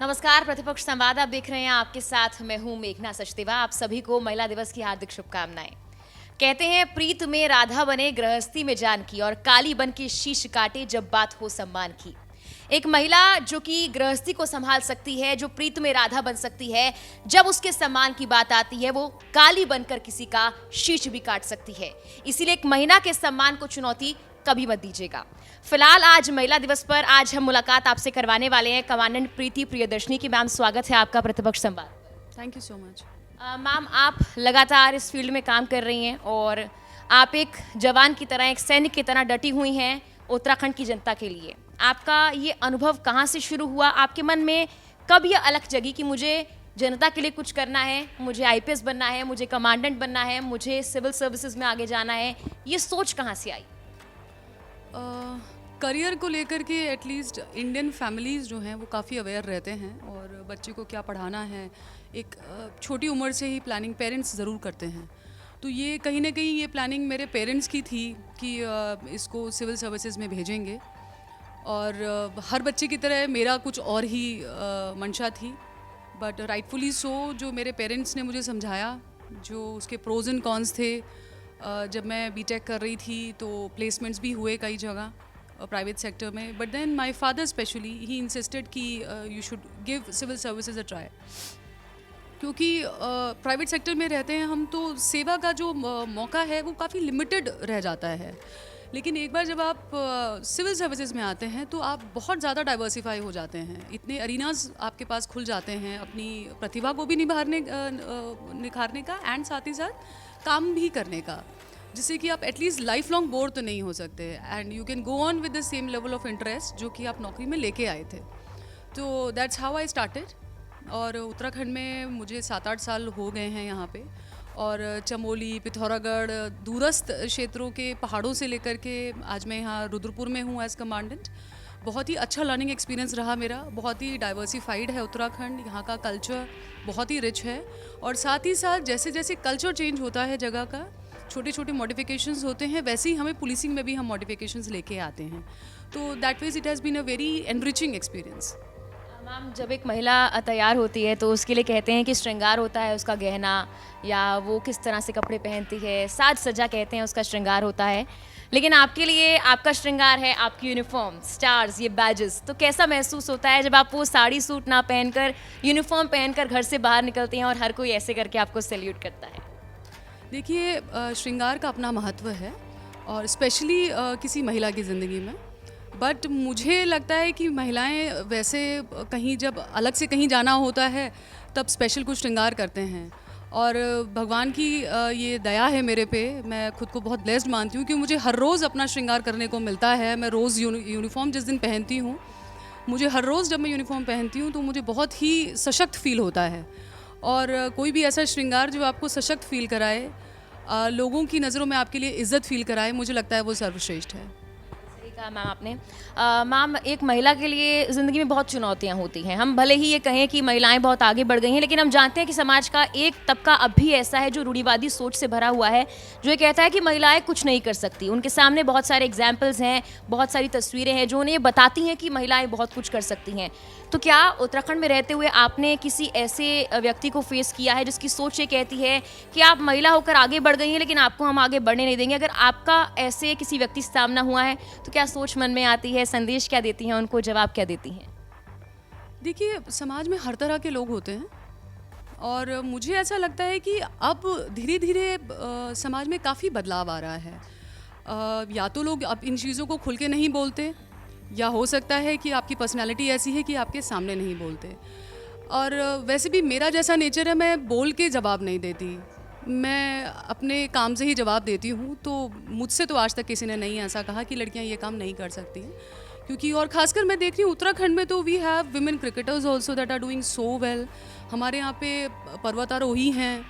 नमस्कार, प्रतिपक्ष संवाद आप देख रहे हैं। आपके साथ मैं हूं मेघना सचदेवा। आप सभी को महिला दिवस की हार्दिक शुभकामनाएं। कहते हैं प्रीत में राधा बने गृहस्थी में जानकी, और काली बन के शीश काटे जब बात हो सम्मान की। एक महिला जो कि गृहस्थी को संभाल सकती है, जो प्रीत में राधा बन सकती है, जब उसके सम्मान की बात आती है वो काली बनकर किसी का शीश भी काट सकती है। इसीलिए एक महिला के सम्मान को चुनौती कभी मत दीजिएगा। फिलहाल आज महिला दिवस पर आज हम मुलाकात आपसे करवाने वाले हैं कमांडेंट प्रीति प्रियदर्शनी की। मैम, स्वागत है आपका प्रतिपक्ष संवाद। Thank you so much. Ma'am, आप लगातार इस फील्ड में काम कर रही हैं और आप एक जवान की तरह, एक सैनिक की तरह डटी हुई हैं उत्तराखंड की जनता के लिए। आपका ये अनुभव कहाँ से शुरू हुआ? आपके मन में कब ये अलख जगी कि मुझे जनता के लिए कुछ करना है, मुझे आईपीएस बनना है, मुझे कमांडेंट बनना है, मुझे सिविल सर्विसेज में आगे जाना है? ये सोच कहाँ से आई? करियर को लेकर के एटलीस्ट इंडियन फैमिलीज़ जो हैं वो काफ़ी अवेयर रहते हैं, और बच्चे को क्या पढ़ाना है एक छोटी उम्र से ही प्लानिंग पेरेंट्स ज़रूर करते हैं। तो ये कहीं ना कहीं ये प्लानिंग मेरे पेरेंट्स की थी कि इसको सिविल सर्विसेज में भेजेंगे, और हर बच्चे की तरह मेरा कुछ और ही मंशा थी। बट राइटफुली सो, जो मेरे पेरेंट्स ने मुझे समझाया, जो उसके प्रोज एंड कॉन्स थे। जब मैं बीटेक कर रही थी तो प्लेसमेंट्स भी हुए कई जगह प्राइवेट सेक्टर में, but then my father specially ही इंसिस्टेड कि you should give civil services a try. क्योंकि प्राइवेट सेक्टर में रहते हैं हम तो सेवा का जो मौका है वो काफ़ी लिमिटेड रह जाता है। लेकिन एक बार जब आप सिविल सर्विसेज में आते हैं तो आप बहुत ज़्यादा डाइवर्सिफाई हो जाते हैं, इतने अरीनाज आपके पास खुल जाते हैं अपनी प्रतिभा को भी निखारने का, एंड साथ ही साथ काम भी करने का, जिससे कि आप एटलीस्ट लाइफ लॉन्ग बोर तो नहीं हो सकते, and you can go on with the same level of interest जो कि आप नौकरी में लेके आए थे। तो दैट्स हाउ आई स्टार्टेड। और उत्तराखंड में मुझे 7-8 साल हो गए हैं यहाँ पे, और चमोली, पिथौरागढ़, दूरस्थ क्षेत्रों के पहाड़ों से लेकर के आज मैं यहाँ रुद्रपुर में हूँ एज कमांडेंट। बहुत ही अच्छा लर्निंग एक्सपीरियंस रहा मेरा। बहुत ही डाइवर्सिफाइड है उत्तराखंड, यहाँ का कल्चर बहुत ही रिच है, और साथ ही साथ जैसे जैसे कल्चर चेंज होता है जगह का, छोटे छोटे मॉडिफिकेशंस होते हैं, वैसे ही हमें पुलिसिंग में भी हम मॉडिफिकेशंस लेके आते हैं। तो that way it has been a very enriching experience. Ma'am, जब एक महिला तैयार होती है तो उसके लिए कहते हैं कि श्रृंगार होता है उसका गहना, या वो किस तरह से कपड़े पहनती है, साज सज्जा कहते हैं उसका श्रृंगार होता है। लेकिन आपके लिए आपका श्रृंगार है आपकी यूनिफॉर्म, स्टार्स, ये बैजेस। तो कैसा महसूस होता है जब आप वो साड़ी सूट ना पहनकर, यूनिफॉर्म पहनकर घर से बाहर निकलती हैं और हर कोई ऐसे करके आपको सैल्यूट करता है? देखिए, श्रृंगार का अपना महत्व है, और स्पेशली किसी महिला की ज़िंदगी में। बट मुझे लगता है कि महिलाएं वैसे कहीं जब अलग से कहीं जाना होता है तब स्पेशल कुछ श्रृंगार करते हैं, और भगवान की ये दया है मेरे पे। मैं खुद को बहुत ब्लेस्ड मानती हूँ कि मुझे हर रोज़ अपना श्रृंगार करने को मिलता है। मैं रोज़ यूनिफॉर्म जिस दिन पहनती हूँ, मुझे हर रोज़ जब मैं यूनिफॉर्म पहनती हूँ तो मुझे बहुत ही सशक्त फील होता है। और कोई भी ऐसा श्रृंगार जो आपको सशक्त फील कराए, लोगों की नज़रों में आपके लिए इज़्ज़त फील कराए, मुझे लगता है वो सर्वश्रेष्ठ है। सही कहा मैम आपने। मैम, एक महिला के लिए ज़िंदगी में बहुत चुनौतियाँ होती हैं। हम भले ही ये कहें कि महिलाएं बहुत आगे बढ़ गई हैं, लेकिन हम जानते हैं कि समाज का एक तबका अब भी ऐसा है जो रूढ़िवादी सोच से भरा हुआ है, जो ये कहता है कि महिलाएं कुछ नहीं कर सकती। उनके सामने बहुत सारे एग्जाम्पल्स हैं, बहुत सारी तस्वीरें हैं जो उन्हें बताती हैं कि महिलाएं बहुत कुछ कर सकती हैं। तो क्या उत्तराखंड में रहते हुए आपने किसी ऐसे व्यक्ति को फेस किया है जिसकी सोच ये कहती है कि आप महिला होकर आगे बढ़ गई हैं लेकिन आपको हम आगे बढ़ने नहीं देंगे? अगर आपका ऐसे किसी व्यक्ति से सामना हुआ है तो क्या सोच मन में आती है, संदेश क्या देती हैं उनको, जवाब क्या देती हैं? देखिए, समाज में हर तरह के लोग होते हैं, और मुझे ऐसा लगता है कि अब धीरे धीरे समाज में काफ़ी बदलाव आ रहा है। या तो लोग अब इन चीज़ों को खुल के नहीं बोलते, या हो सकता है कि आपकी पर्सनालिटी ऐसी है कि आपके सामने नहीं बोलते। और वैसे भी मेरा जैसा नेचर है, मैं बोल के जवाब नहीं देती, मैं अपने काम से ही जवाब देती हूँ। तो मुझसे तो आज तक किसी ने नहीं ऐसा कहा कि लड़कियाँ ये काम नहीं कर सकती हैं। क्योंकि और ख़ासकर मैं देख रही हूँ उत्तराखंड में तो we have women cricketers also that are doing so well. हमारे यहाँ पे पर्वतारोही हैं,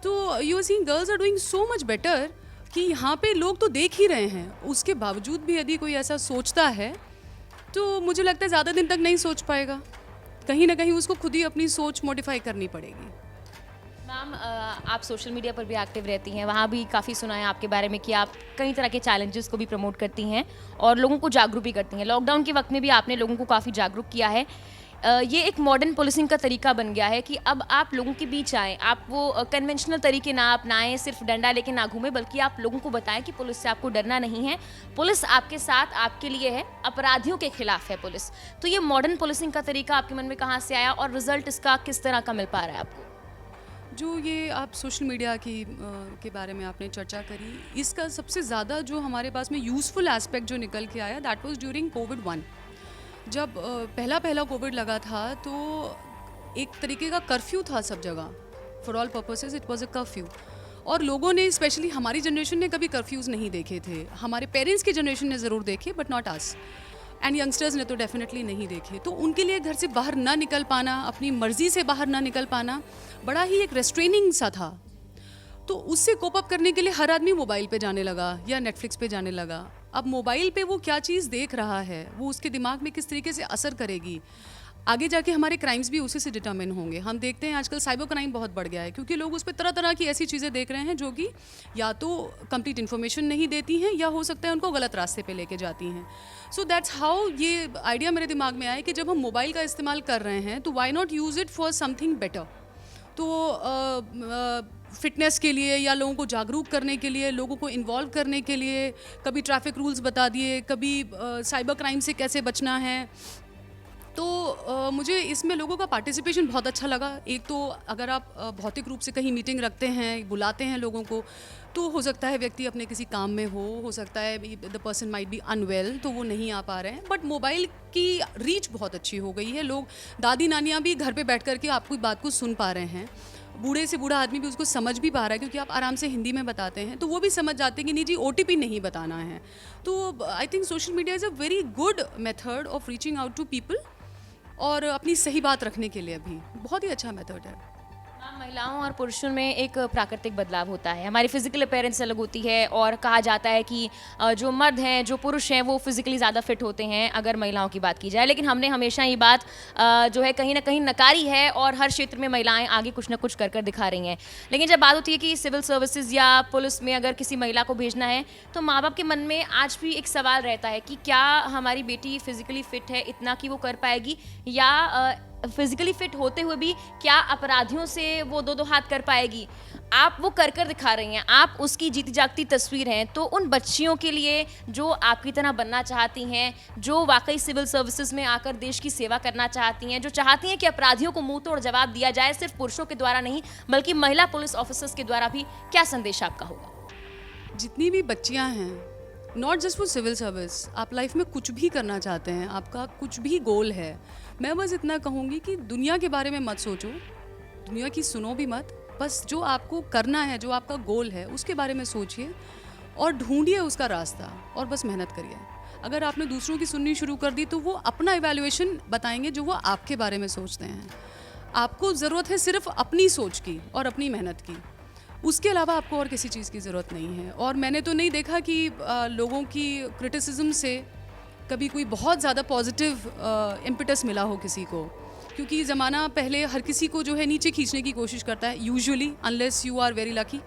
तो you are seeing girls are doing so much better कि यहाँ पे लोग तो देख ही रहे हैं। उसके बावजूद भी यदि कोई ऐसा सोचता है तो मुझे लगता है ज़्यादा दिन तक नहीं सोच पाएगा। कहीं ना कहीं उसको खुद ही अपनी सोच मॉडिफाई करनी पड़ेगी। मैम, आप सोशल मीडिया पर भी एक्टिव रहती हैं, वहाँ भी काफ़ी सुना है आपके बारे में कि आप कई तरह के चैलेंजेस को भी प्रमोट करती हैं और लोगों को जागरूक भी करती हैं। लॉकडाउन के वक्त में भी आपने लोगों को काफ़ी जागरूक किया है। ये एक मॉडर्न पुलिसिंग का तरीका बन गया है कि अब आप लोगों के बीच आएँ, आप वो कन्वेंशनल तरीके ना अपनाएं, सिर्फ डंडा लेके ना घूमें, बल्कि आप लोगों को बताएं कि पुलिस से आपको डरना नहीं है, पुलिस आपके साथ आपके लिए है, अपराधियों के खिलाफ है पुलिस। तो ये मॉडर्न पुलिसिंग का तरीका आपके मन में कहाँ से आया और रिजल्ट इसका किस तरह का मिल पा रहा है आपको? जो ये आप सोशल मीडिया की के बारे में आपने चर्चा करी, इसका सबसे ज़्यादा जो हमारे पास में यूज़फुल एस्पेक्ट जो निकल के आया, दैट वाज ड्यूरिंग कोविड 1। जब पहला कोविड लगा था तो एक तरीके का कर्फ्यू था सब जगह, for all purposes it was a curfew. और लोगों ने, स्पेशली हमारी जनरेशन ने कभी कर्फ्यूज़ नहीं देखे थे, हमारे पेरेंट्स की जनरेशन ने ज़रूर देखे but not us, and youngsters ने तो डेफिनेटली नहीं देखे। तो उनके लिए घर से बाहर ना निकल पाना, अपनी मर्जी से बाहर ना निकल पाना बड़ा ही एक रेस्ट्रेनिंग सा था। तो उससे कोप अप करने के लिए हर आदमी मोबाइल पे जाने लगा या नेटफ्लिक्स पे जाने लगा। अब मोबाइल पे वो क्या चीज़ देख रहा है, वो उसके दिमाग में किस तरीके से असर करेगी, आगे जाके हमारे क्राइम्स भी उसी से डिटरमिन होंगे। हम देखते हैं आजकल साइबर क्राइम बहुत बढ़ गया है, क्योंकि लोग उस पर तरह तरह की ऐसी चीज़ें देख रहे हैं जो कि या तो कंप्लीट इन्फॉर्मेशन नहीं देती हैं या हो सकता है उनको गलत रास्ते पे लेके जाती हैं। सो दैट्स हाउ ये आइडिया मेरे दिमाग में आया कि जब हम मोबाइल का इस्तेमाल कर रहे हैं तो why not use it for something better. तो फिटनेस के लिए या लोगों को जागरूक करने के लिए, लोगों को इन्वॉल्व करने के लिए, कभी ट्रैफिक रूल्स बता दिए, कभी साइबर क्राइम से कैसे बचना है। तो मुझे इसमें लोगों का पार्टिसिपेशन बहुत अच्छा लगा। एक तो अगर आप भौतिक रूप से कहीं मीटिंग रखते हैं, बुलाते हैं लोगों को, तो हो सकता है व्यक्ति अपने किसी काम में हो सकता है the person might be unwell, तो वो नहीं आ पा रहे हैं। बट मोबाइल की रीच बहुत अच्छी हो गई है, लोग दादी नानियाँ भी घर पे बैठ करके आपकी बात को सुन पा रहे हैं, बूढ़े से बूढ़ा आदमी भी उसको समझ भी पा रहा है, क्योंकि आप आराम से हिंदी में बताते हैं तो वो भी समझ जाते हैं कि नहीं जी OTP नहीं बताना है। तो I think social media is a very good method of reaching out to people, और अपनी सही बात रखने के लिए भी बहुत ही अच्छा मेथड है। महिलाओं और पुरुषों में एक प्राकृतिक बदलाव होता है, हमारी फिजिकल अपीयरेंस अलग होती है, और कहा जाता है कि जो मर्द हैं, जो पुरुष हैं, वो फिजिकली ज़्यादा फिट होते हैं अगर महिलाओं की बात की जाए। लेकिन हमने हमेशा ये बात जो है कहीं ना कहीं नकारी है, और हर क्षेत्र में महिलाएं आगे कुछ ना कुछ कर कर दिखा रही हैं। लेकिन जब बात होती है कि सिविल सर्विसेज या पुलिस में अगर किसी महिला को भेजना है, तो माँ बाप के मन में आज भी एक सवाल रहता है कि क्या हमारी बेटी फिजिकली फिट है इतना कि वो कर पाएगी, या फिजिकली फिट होते हुए भी क्या अपराधियों से वो दो हाथ कर पाएगी। आप वो कर कर दिखा रही हैं, आप उसकी जीती जागती तस्वीर हैं। तो उन बच्चियों के लिए जो आपकी तरह बनना चाहती हैं, जो वाकई सिविल सर्विसेज में आकर देश की सेवा करना चाहती हैं, जो चाहती हैं कि अपराधियों को मुंह तोड़ जवाब दिया जाए, सिर्फ पुरुषों के द्वारा नहीं बल्कि महिला पुलिस ऑफिसर्स के द्वारा भी, क्या संदेश आपका होगा? जितनी भी बच्चियां हैं, not just for civil service, आप लाइफ में कुछ भी करना चाहते हैं, आपका कुछ भी गोल है, मैं बस इतना कहूँगी कि दुनिया के बारे में मत सोचो, दुनिया की सुनो भी मत, बस जो आपको करना है, जो आपका गोल है, उसके बारे में सोचिए और ढूंढिए उसका रास्ता, और बस मेहनत करिए। अगर आपने दूसरों की सुननी शुरू कर दी तो वो अपना इवैल्यूएशन बताएंगे जो वो आपके बारे में सोचते हैं। आपको ज़रूरत है सिर्फ अपनी सोच की और अपनी मेहनत की, उसके अलावा आपको और किसी चीज़ की ज़रूरत नहीं है। और मैंने तो नहीं देखा कि लोगों की क्रिटिसिज्म से कभी कोई बहुत ज़्यादा पॉजिटिव इम्पिटस मिला हो किसी को, क्योंकि ज़माना पहले हर किसी को जो है नीचे खींचने की कोशिश करता है usually, unless you are very lucky.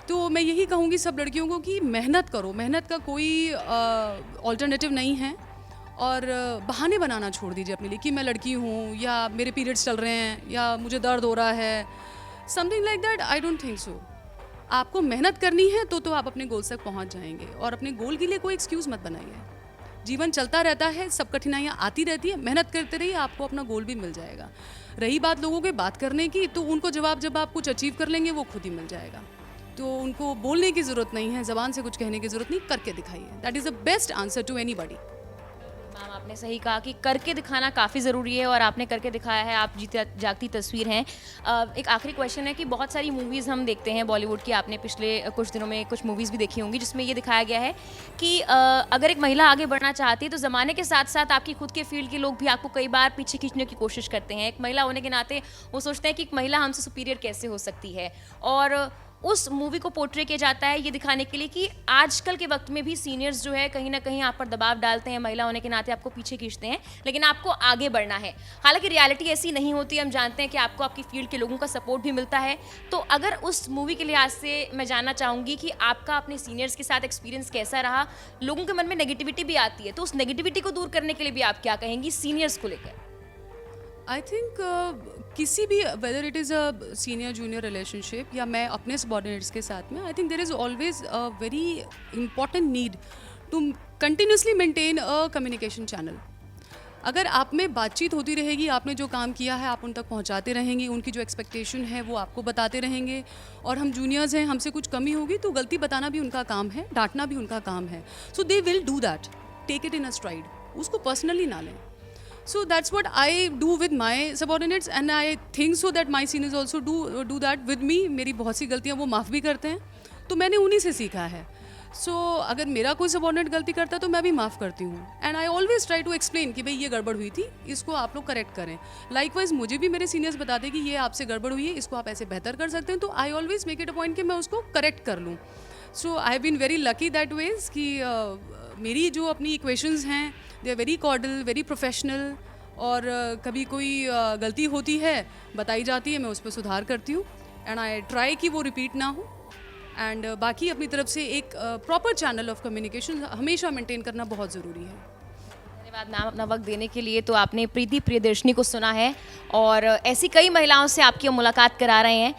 तो मैं यही कहूँगी सब लड़कियों को कि मेहनत करो, मेहनत का कोई ऑल्टरनेटिव नहीं है, और बहाने बनाना छोड़ दीजिए अपने लिए कि मैं लड़की हूँ, या मेरे पीरियड्स चल रहे हैं, या मुझे दर्द हो रहा है, something like that. I don't think so. आपको मेहनत करनी है तो आप अपने गोल्स तक पहुँच जाएंगे, और अपने गोल के लिए कोई एक्सक्यूज़ मत बनाइए। जीवन चलता रहता है, सब कठिनाइयाँ आती रहती है, मेहनत करते रहिए, आपको अपना गोल भी मिल जाएगा। रही बात लोगों के बात करने की, तो उनको जवाब जब आप कुछ अचीव कर लेंगे वो खुद ही मिल जाएगा। तो उनको बोलने की ज़रूरत नहीं है, ज़बान से कुछ कहने की ज़रूरत नहीं, करके दिखाइए। That is the best answer to anybody. Ma'am, आपने सही कहा कि करके दिखाना काफ़ी ज़रूरी है, और आपने करके दिखाया है, आप जीती जागती तस्वीर हैं। एक आखिरी क्वेश्चन है कि बहुत सारी मूवीज़ हम देखते हैं बॉलीवुड की, आपने पिछले कुछ दिनों में कुछ मूवीज़ भी देखी होंगी जिसमें ये दिखाया गया है कि अगर एक महिला आगे बढ़ना चाहती है तो ज़माने के साथ साथ आपकी खुद के फील्ड के लोग भी आपको कई बार पीछे खींचने की कोशिश करते हैं। एक महिला होने के नाते वो सोचते हैं कि एक महिला हमसे सुपीरियर कैसे हो सकती है, और उस मूवी को पोर्ट्रे किया जाता है ये दिखाने के लिए कि आजकल के वक्त में भी सीनियर्स जो है कहीं ना कहीं आप पर दबाव डालते हैं, महिला होने के नाते आपको पीछे खींचते हैं, लेकिन आपको आगे बढ़ना है। हालांकि रियलिटी ऐसी नहीं होती, हम जानते हैं कि आपको आपकी फील्ड के लोगों का सपोर्ट भी मिलता है। तो अगर उस मूवी के लिहाज से मैं जानना चाहूँगी कि आपका अपने सीनियर्स के साथ एक्सपीरियंस कैसा रहा। लोगों के मन में नेगेटिविटी भी आती है, तो उस नेगेटिविटी को दूर करने के लिए भी आप क्या कहेंगी सीनियर्स को लेकर? आई थिंक किसी भी whether it is a senior junior relationship या मैं अपने सबॉर्डिनेट्स के साथ में, I think there is always a very important need to continuously maintain a communication channel. अगर आप में बातचीत होती रहेगी, आपने जो काम किया है आप उन तक पहुंचाते रहेंगे, उनकी जो एक्सपेक्टेशन है वो आपको बताते रहेंगे, और हम जूनियर्स हैं, हमसे कुछ कमी होगी तो गलती बताना भी उनका काम है, डांटना भी उनका काम है. So they will do that. Take it in a stride. उसको पर्सनली ना लें. So that's what I do with my subordinates, and I think so that my seniors also do that with me. मेरी बहुत सी गलतियाँ वो माफ़ भी करते हैं, तो मैंने उन्हीं से सीखा है. So अगर मेरा कोई सबॉर्डिनेट गलती करता है तो मैं भी माफ़ करती हूँ. And I always try to explain कि भाई ये गड़बड़ हुई थी, इसको आप लोग करेक्ट करें. लाइकवाइज मुझे भी मेरे सीनियर्स बताते कि ये आपसे गड़बड़ हुई है, इसको आप ऐसे बेहतर कर सकते हैं, तो I always make it a point कि मैं उसको करेक्ट कर लूँ. So I have been very lucky that ways कि मेरी जो अपनी इक्वेशंस हैं they are very cordial, very professional, और कभी कोई गलती होती है बताई जाती है, मैं उस पर सुधार करती हूँ, एंड आई ट्राई कि वो रिपीट ना हो. एंड बाकी अपनी तरफ से एक प्रॉपर चैनल ऑफ कम्युनिकेशन हमेशा मेंटेन करना बहुत ज़रूरी है. धन्यवाद मैम अपना वक्त देने के लिए. तो आपने प्रीति प्रियदर्शनी को सुना है और ऐसी कई महिलाओं से आपकी मुलाकात करा रहे हैं.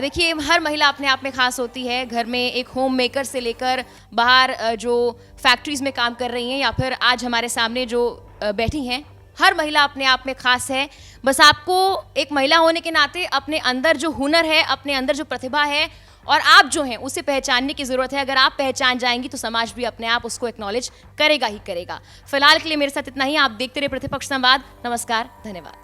देखिए, हर महिला अपने आप में ख़ास होती है. घर में एक होम मेकर से लेकर बाहर जो फैक्ट्रीज़ में काम कर रही हैं या फिर आज हमारे सामने जो बैठी हैं, हर महिला अपने आप में ख़ास है. बस आपको एक महिला होने के नाते अपने अंदर जो हुनर है, अपने अंदर जो प्रतिभा है और आप जो हैं उसे पहचानने की ज़रूरत है. अगर आप पहचान जाएंगी तो समाज भी अपने आप उसको एक्नॉलेज करेगा ही करेगा. फिलहाल के लिए मेरे साथ इतना ही. आप देखते रहे प्रतिपक्ष संवाद. नमस्कार, धन्यवाद.